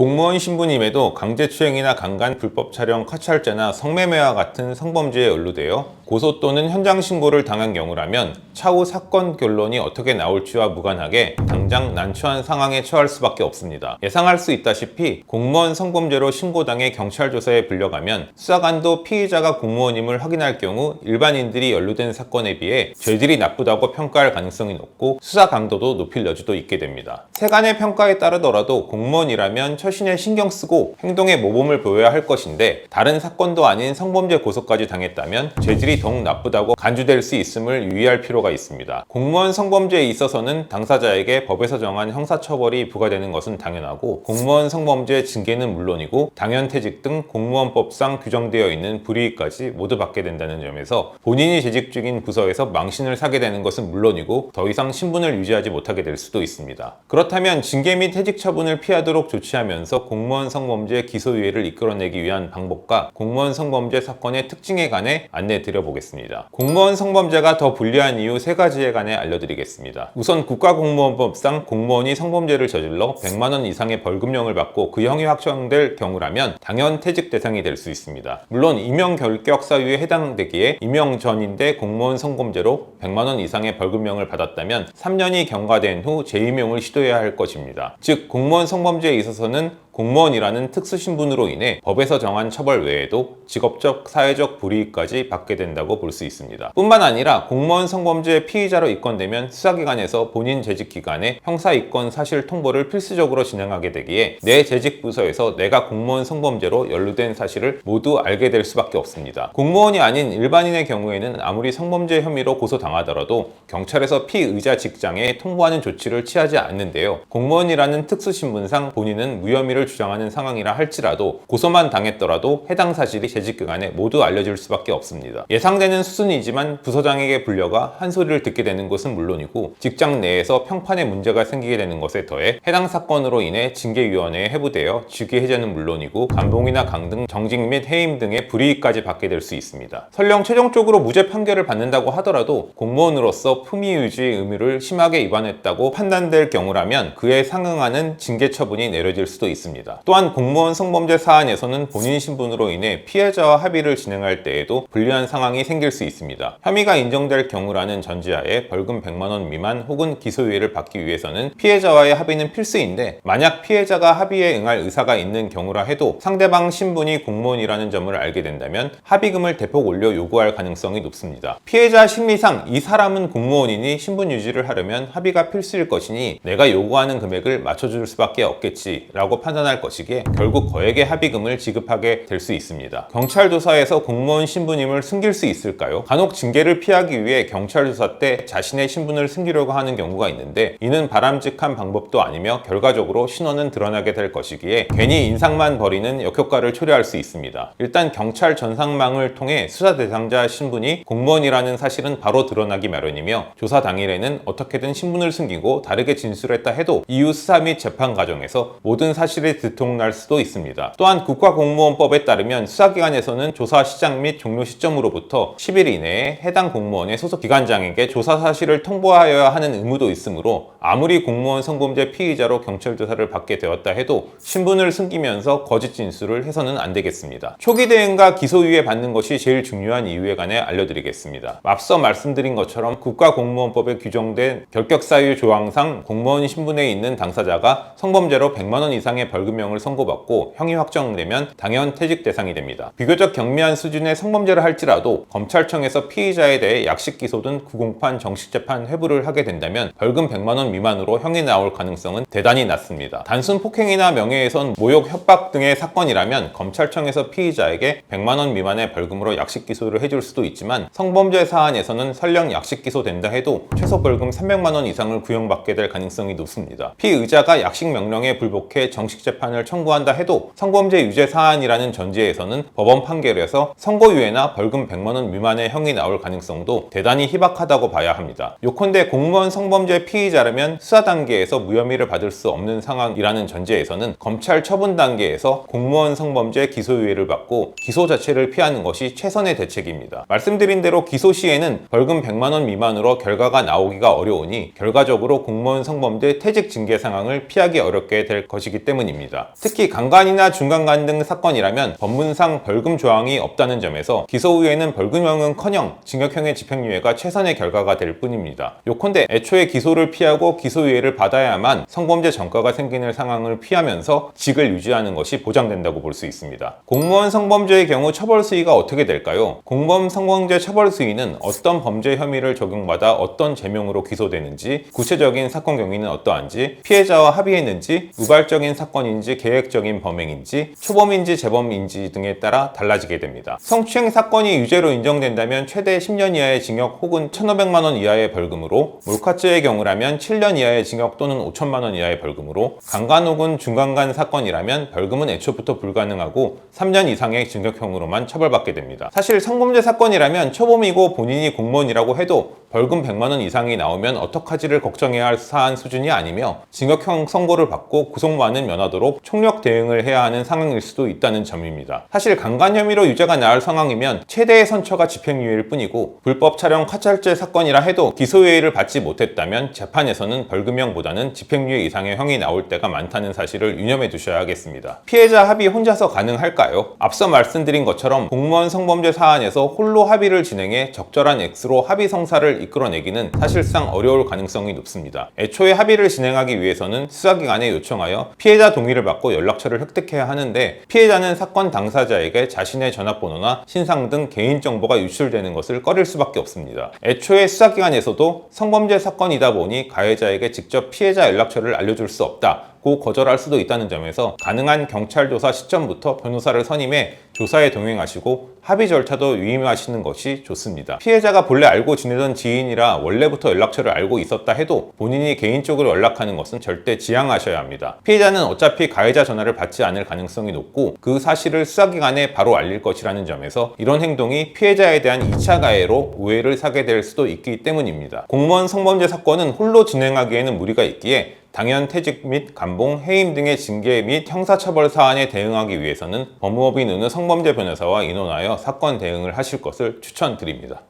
공무원 신분임에도 강제추행이나 강간, 불법 촬영, 카찰죄나 성매매와 같은 성범죄에 연루되어 고소 또는 현장 신고를 당한 경우라면 차후 사건 결론이 어떻게 나올지와 무관하게 당장 난처한 상황에 처할 수밖에 없습니다. 예상할 수 있다시피 공무원 성범죄로 신고당해 경찰 조사에 불려가면 수사관도 피의자가 공무원임을 확인할 경우 일반인들이 연루된 사건에 비해 죄질이 나쁘다고 평가할 가능성이 높고 수사 강도도 높일 여지도 있게 됩니다. 세간의 평가에 따르더라도 공무원이라면 처신에 신경 쓰고 행동에 모범을 보여야 할 것인데 다른 사건도 아닌 성범죄 고소까지 당했다면 죄질이 더욱 나쁘다고 간주될 수 있음을 유의할 필요가 있습니다. 공무원 성범죄에 있어서는 당사자에게 법에서 정한 형사처벌이 부과되는 것은 당연하고 공무원 성범죄 징계는 물론이고 당연퇴직 등 공무원법상 규정되어 있는 불이익까지 모두 받게 된다는 점에서 본인이 재직 중인 부서에서 망신을 사게 되는 것은 물론이고 더 이상 신분을 유지하지 못하게 될 수도 있습니다. 그렇다면 징계 및 퇴직 처분을 피하도록 조치하면서 공무원 성범죄 기소유예를 이끌어내기 위한 방법과 공무원 성범죄 사건의 특징에 관해 안내 드려보겠습니다. 공무원 성범죄가 더 불리한 이유 3가지에 관해 알려드리겠습니다. 우선 국가공무원법상 공무원이 성범죄를 저질러 100만 원 이상의 벌금형을 받고 그 형이 확정될 경우라면 당연 퇴직 대상이 될 수 있습니다. 물론 임용 결격 사유에 해당되기에 임용 전인데 공무원 성범죄로 100만 원 이상의 벌금형을 받았다면 3년이 경과된 후 재임용을 시도해야 할 것입니다. 즉 공무원 성범죄에 있어서는 공무원이라는 특수신분으로 인해 법에서 정한 처벌 외에도 직업적, 사회적 불이익까지 받게 된다고 볼 수 있습니다. 뿐만 아니라 공무원 성범죄 피의자로 입건되면 수사기관에서 본인 재직 기간에 형사입건 사실 통보를 필수적으로 진행하게 되기에 내 재직 부서에서 내가 공무원 성범죄로 연루된 사실을 모두 알게 될 수밖에 없습니다. 공무원이 아닌 일반인의 경우에는 아무리 성범죄 혐의로 고소당하더라도 경찰에서 피의자 직장에 통보하는 조치를 취하지 않는데요. 공무원이라는 특수신분상 본인은 무혐의를 주장하는 상황이라 할지라도 고소만 당했더라도 해당 사실이 재직 기간에 모두 알려질 수밖에 없습니다. 예상되는 수순이지만 부서장에게 불려가 한 소리를 듣게 되는 것은 물론이고 직장 내에서 평판에 문제가 생기게 되는 것에 더해 해당 사건으로 인해 징계위원회에 회부되어 직위 해제는 물론이고 감봉이나 강등, 정직 및 해임 등의 불이익까지 받게 될 수 있습니다. 설령 최종적으로 무죄 판결을 받는다고 하더라도 공무원으로서 품위 유지 의무를 심하게 위반했다고 판단될 경우라면 그에 상응하는 징계 처분이 내려질 수도 있습니다. 또한 공무원 성범죄 사안에서는 본인 신분으로 인해 피해자와 합의를 진행할 때에도 불리한 상황이 생길 수 있습니다. 혐의가 인정될 경우라는 전제하에 벌금 100만 원 미만 혹은 기소유예를 받기 위해서는 피해자와의 합의는 필수인데 만약 피해자가 합의에 응할 의사가 있는 경우라 해도 상대방 신분이 공무원이라는 점을 알게 된다면 합의금을 대폭 올려 요구할 가능성이 높습니다. 피해자 심리상 이 사람은 공무원이니 신분 유지를 하려면 합의가 필수일 것이니 내가 요구하는 금액을 맞춰줄 수밖에 없겠지라고 판단할 것이기에 결국 거액의 합의금을 지급하게 될 수 있습니다. 경찰 조사에서 공무원 신분임을 숨길 수 있을까요? 간혹 징계를 피하기 위해 경찰 조사 때 자신의 신분을 숨기려고 하는 경우가 있는데 이는 바람직한 방법도 아니며 결과적으로 신원은 드러나게 될 것이기에 괜히 인상만 버리는 역효과를 초래할 수 있습니다. 일단 경찰 전산망을 통해 수사 대상자 신분이 공무원이라는 사실은 바로 드러나기 마련이며 조사 당일에는 어떻게든 신분을 숨기고 다르게 진술했다 해도 이후 수사 및 재판 과정에서 모든 사실이 들통날 수도 있습니다. 또한 국가공무원법에 따르면 수사기관에서는 조사 시작 및 종료 시점으로부터 10일 이내에 해당 공무원의 소속 기관장에게 조사 사실을 통보하여야 하는 의무도 있으므로 아무리 공무원 성범죄 피의자로 경찰 조사를 받게 되었다 해도 신분을 숨기면서 거짓 진술을 해서는 안 되겠습니다. 초기 대응과 기소유예 받는 것이 제일 중요한 이유에 관해 알려드리겠습니다. 앞서 말씀드린 것처럼 국가공무원법에 규정된 결격사유 조항상 공무원 신분에 있는 당사자가 성범죄로 100만 원 이상의 벌금형을 선고받고 형이 확정되면 당연 퇴직 대상이 됩니다. 비교적 경미한 수준의 성범죄를 할지라도 검찰청에서 피의자에 대해 약식 기소든 구공판 정식 재판 회부를 하게 된다면 벌금 100만 원 미만으로 형이 나올 가능성은 대단히 낮습니다. 단순 폭행이나 명예훼손, 모욕, 협박 등의 사건이라면 검찰청에서 피의자에게 100만 원 미만의 벌금으로 약식 기소를 해줄 수도 있지만 성범죄 사안에서는 설령 약식 기소된다 해도 최소 벌금 300만 원 이상을 구형받게 될 가능성이 높습니다. 피의자가 약식 명령에 불복해 정식 재판을 청구한다 해도 성범죄 유죄 사안이라는 전제에서는 법원 판결에서 선고유예나 벌금 100만 원 미만의 형이 나올 가능성도 대단히 희박하다고 봐야 합니다. 요컨대 공무원 성범죄 피의자라면 수사 단계에서 무혐의를 받을 수 없는 상황이라는 전제에서는 검찰 처분 단계에서 공무원 성범죄 기소유예를 받고 기소 자체를 피하는 것이 최선의 대책입니다. 말씀드린 대로 기소 시에는 벌금 100만 원 미만으로 결과가 나오기가 어려우니 결과적으로 공무원 성범죄 퇴직 징계 상황을 피하기 어렵게 될 것이기 때문입니다. 사건입니다. 특히 강간이나 중간간 등 사건이라면 법문상 벌금 조항이 없다는 점에서 기소 후에는 벌금형은커녕 징역형의 집행유예가 최선의 결과가 될 뿐입니다. 요컨대 애초에 기소를 피하고 기소유예를 받아야만 성범죄 전과가 생기는 상황을 피하면서 직을 유지하는 것이 보장된다고 볼 수 있습니다. 공무원 성범죄의 경우 처벌 수위가 어떻게 될까요? 공범 성범죄 처벌 수위는 어떤 범죄 혐의를 적용받아 어떤 제명으로 기소되는지, 구체적인 사건 경위는 어떠한지, 피해자와 합의했는지, 우발적인 사건인지 계획적인 범행인지, 초범인지 재범인지 등에 따라 달라지게 됩니다. 성추행 사건이 유죄로 인정된다면 최대 10년 이하의 징역 혹은 1,500만 원 이하의 벌금으로, 몰카죄의 경우라면 7년 이하의 징역 또는 5천만 원 이하의 벌금으로, 강간 혹은 중간간 사건이라면 벌금은 애초부터 불가능하고 3년 이상의 징역형으로만 처벌받게 됩니다. 사실 성범죄 사건이라면 초범이고 본인이 공무원이라고 해도 벌금 100만 원 이상이 나오면 어떡하지를 걱정해야 할 사안 수준이 아니며 징역형 선고를 받고 구속만은 면하도록 총력 대응을 해야 하는 상황일 수도 있다는 점입니다. 사실 강간 혐의로 유죄가 나올 상황이면 최대의 선처가 집행유예일 뿐이고, 불법 촬영 카찰죄 사건이라 해도 기소유예를 받지 못했다면 재판에서는 벌금형보다는 집행유예 이상의 형이 나올 때가 많다는 사실을 유념해 두셔야 하겠습니다. 피해자 합의 혼자서 가능할까요? 앞서 말씀드린 것처럼 공무원 성범죄 사안에서 홀로 합의를 진행해 적절한 액수로 합의 성사를 이끌어내기는 사실상 어려울 가능성이 높습니다. 애초에 합의를 진행하기 위해서는 수사기관에 요청하여 피해자 동의를 받고 연락처를 획득해야 하는데, 피해자는 사건 당사자에게 자신의 전화번호나 신상 등 개인정보가 유출되는 것을 꺼릴 수밖에 없습니다. 애초에 수사기관에서도 성범죄 사건이다 보니 가해자에게 직접 피해자 연락처를 알려줄 수 없다 고 거절할 수도 있다는 점에서 가능한 경찰 조사 시점부터 변호사를 선임해 조사에 동행하시고 합의 절차도 유의하시는 것이 좋습니다. 피해자가 본래 알고 지내던 지인이라 원래부터 연락처를 알고 있었다 해도 본인이 개인적으로 연락하는 것은 절대 지양하셔야 합니다. 피해자는 어차피 가해자 전화를 받지 않을 가능성이 높고 그 사실을 수사기관에 바로 알릴 것이라는 점에서 이런 행동이 피해자에 대한 2차 가해로 오해를 사게 될 수도 있기 때문입니다. 공무원 성범죄 사건은 홀로 진행하기에는 무리가 있기에 당연 퇴직 및 감봉, 해임 등의 징계 및 형사처벌 사안에 대응하기 위해서는 법무법인 어느 성범죄 변호사와 의논하여 사건 대응을 하실 것을 추천드립니다.